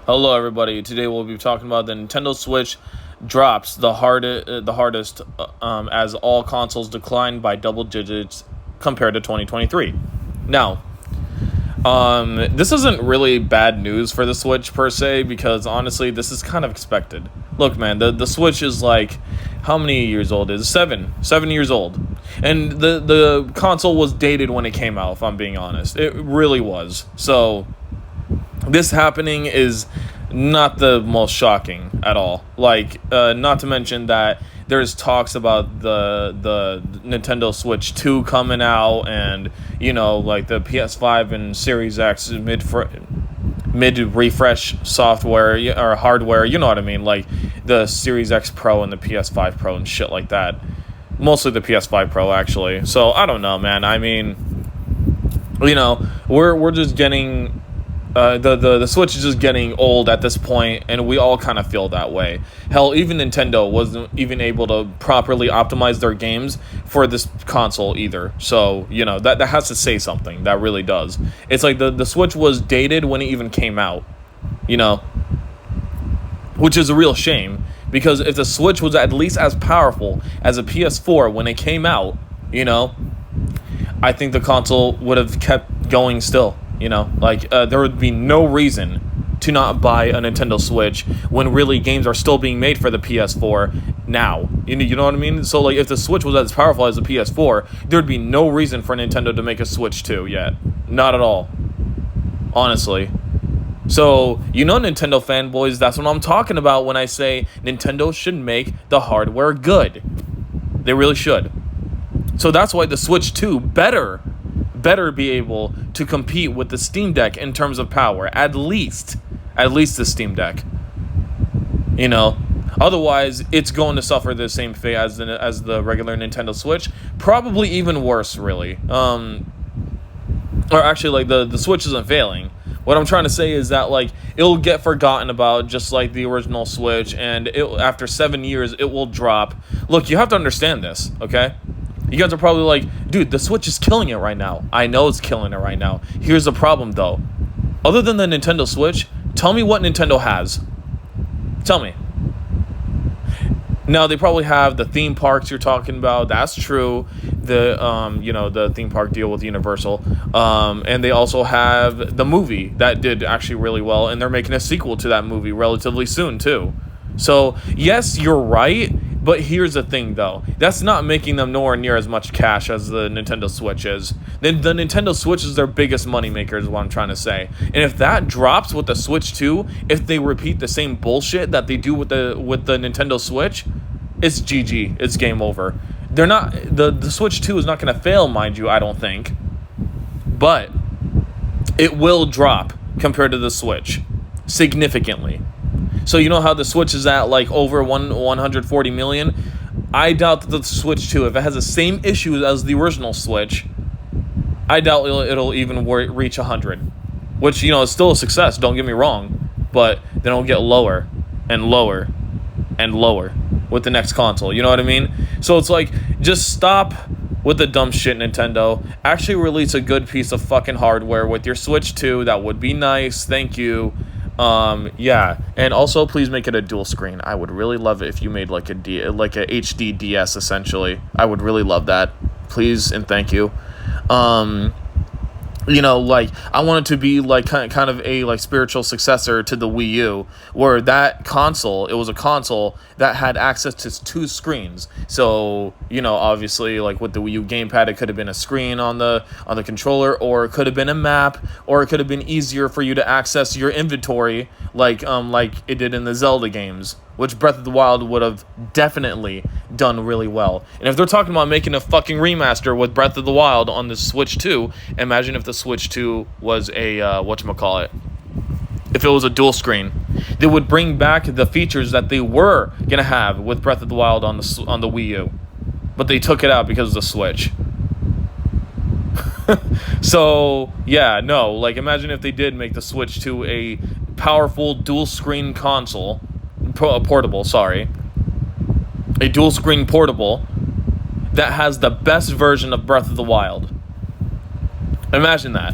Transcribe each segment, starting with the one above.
Hello, everybody. Today we'll be talking about the Nintendo Switch drops the hardest as all consoles decline by double digits compared to 2023. Now, this isn't really bad news for the Switch per se because honestly, this is kind of expected. Look, man, the Switch is like how many years old is it? 7 years old, and the console was dated when it came out. If I'm being honest, it really was. So this happening is not the most shocking at all. Not to mention that there's talks about the Nintendo Switch 2 coming out, and like the PS5 and Series X mid refresh software or hardware. You know what I mean? Like the Series X Pro and the PS5 Pro and shit like that. Mostly the PS5 Pro actually. So I don't know, man. I mean, we're just getting. The Switch is just getting old at this point, and we all kind of feel that way. Hell, even Nintendo wasn't even able to properly optimize their games for this console either. So, that has to say something. That really does. It's like the Switch was dated when it even came out, which is a real shame, because if the Switch was at least as powerful as a PS4 when it came out, I think the console would have kept going still. There would be no reason to not buy a Nintendo Switch when really games are still being made for the PS4 now. You know what I mean? So, if the Switch was as powerful as the PS4, there would be no reason for Nintendo to make a Switch 2 yet. Not at all. Honestly. So, Nintendo fanboys, that's what I'm talking about when I say Nintendo should make the hardware good. They really should. So that's why the Switch 2 better be able to compete with the Steam Deck in terms of power. At least the Steam Deck. Otherwise it's going to suffer the same fate as the regular Nintendo Switch. Probably even worse, really. Or actually, the Switch isn't failing. What I'm trying to say is that it'll get forgotten about just like the original Switch, and after 7 years it will drop. Look, you have to understand this, okay? You guys are probably like, dude, the Switch is killing it right now. I know it's killing it right now. Here's the problem, though. Other than the Nintendo Switch, tell me what Nintendo has. Tell me. Now, they probably have the theme parks you're talking about. That's true. The theme park deal with Universal. And they also have the movie that did actually really well, and they're making a sequel to that movie relatively soon, too. So, yes, you're right. But here's the thing, though. That's not making them nowhere near as much cash as the Nintendo Switch is. The Nintendo Switch is their biggest moneymaker, is what I'm trying to say. And if that drops with the Switch 2, if they repeat the same bullshit that they do with the Nintendo Switch, it's GG. It's game over. They're not. The Switch 2 is not going to fail, mind you, I don't think. But it will drop compared to the Switch significantly. So you know how the Switch is at over 140 million? I doubt that the Switch 2, if it has the same issues as the original Switch, I doubt it'll even reach 100. Which, is still a success, don't get me wrong. But then it'll get lower and lower and lower with the next console. You know what I mean? So it's just stop with the dumb shit, Nintendo. Actually release a good piece of fucking hardware with your Switch 2. That would be nice. Thank you. Yeah, and also please make it a dual screen. I would really love it if you made a HD DS essentially. I would really love that. Please and thank you. I want it to be kind of a spiritual successor to the Wii U, where that console, it was a console that had access to two screens. So, obviously with the Wii U gamepad, it could have been a screen on the controller, or it could have been a map, or it could have been easier for you to access your inventory like it did in the Zelda games, which Breath of the Wild would have definitely done really well. And if they're talking about making a fucking remaster with Breath of the Wild on the Switch 2, imagine if the Switch 2 was a, if it was a dual screen. They would bring back the features that they were going to have with Breath of the Wild on the Wii U. But they took it out because of the Switch. So, yeah, no, imagine if they did make the Switch 2 a powerful dual screen console. Portable, sorry. A dual screen portable that has the best version of Breath of the Wild. Imagine that.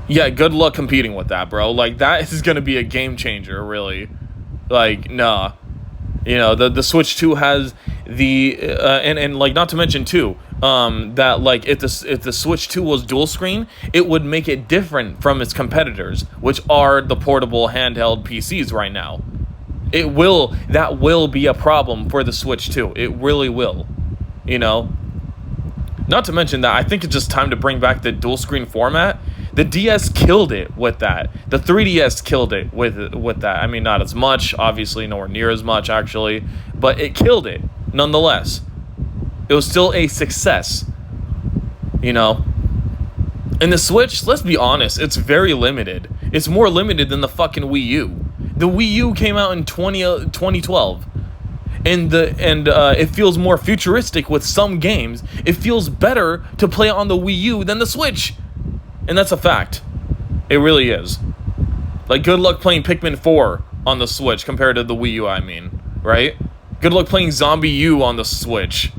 Yeah, good luck competing with that, bro. Like, that is going to be a game changer, really. Like, nah. You know, the Switch 2 has the and like, not to mention too, that like, if the Switch 2 was dual screen, it would make it different from its competitors, which are the portable handheld PCs right now. That will be a problem for the Switch 2. It really will. You know? Not to mention that I think it's just time to bring back the dual screen format. The DS killed it with that. The 3DS killed it with that. I mean, not as much, obviously, nowhere near as much, actually, but it killed it nonetheless. It was still a success, you know? And the Switch, let's be honest, it's very limited. It's more limited than the fucking Wii U. The Wii U came out in 2012. And it feels more futuristic with some games. It feels better to play on the Wii U than the Switch. And that's a fact. It really is. Like, good luck playing Pikmin 4 on the Switch compared to the Wii U, I mean. Right? Good luck playing Zombie U on the Switch.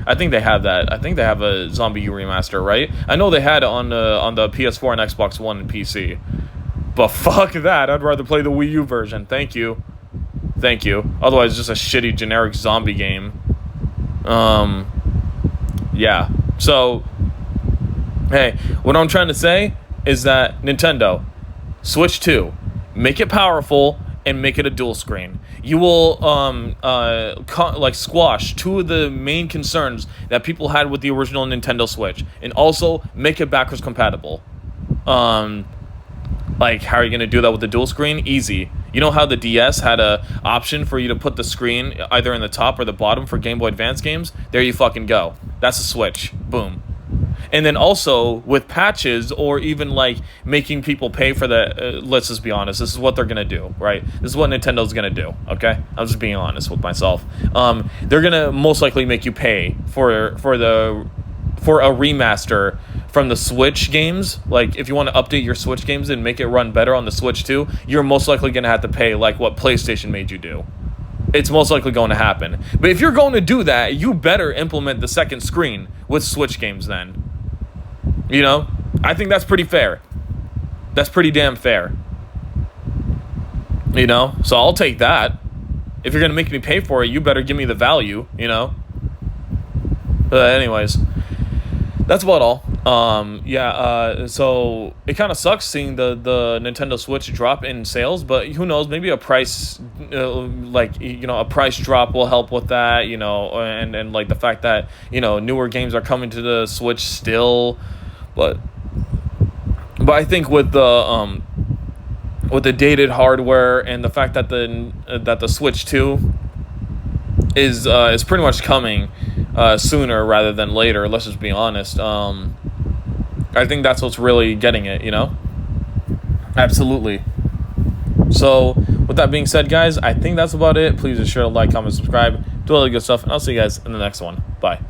I think they have that. I think they have a Zombie U remaster, right? I know they had it on the PS4 and Xbox One and PC. But fuck that. I'd rather play the Wii U version. Thank you. Thank you. Otherwise, it's just a shitty generic zombie game. Yeah. So, hey, what I'm trying to say is that Nintendo, Switch 2, make it powerful and make it a dual screen. You will squash two of the main concerns that people had with the original Nintendo Switch, and also make it backwards compatible. Like, how are you going to do that with the dual screen? Easy. You know how the DS had a option for you to put the screen either in the top or the bottom for Game Boy Advance games? There you fucking go. That's a Switch. Boom. And then also, with patches, or even, like, making people pay for the... let's just be honest. This is what they're going to do, right? This is what Nintendo's going to do, okay? I'm just being honest with myself. They're going to most likely make you pay for a remaster from the Switch games. Like, if you want to update your Switch games and make it run better on the Switch 2, you're most likely going to have to pay like what PlayStation made you do. It's most likely going to happen. But if you're going to do that, you better implement the second screen with Switch games then. You know? I think that's pretty fair. That's pretty damn fair. You know? So I'll take that. If you're going to make me pay for it, you better give me the value, you know? But anyways, that's about all. So it kind of sucks seeing the Nintendo Switch drop in sales, but who knows, maybe a price, a price drop will help with that, you know, and like the fact that, you know, newer games are coming to the Switch still, but I think with the dated hardware and the fact that the Switch 2 is pretty much coming sooner rather than later, let's just be honest. I think that's what's really getting it, you know? Absolutely. So, with that being said, guys, I think that's about it. Please be sure to like, comment, subscribe, do all the good stuff, and I'll see you guys in the next one. Bye.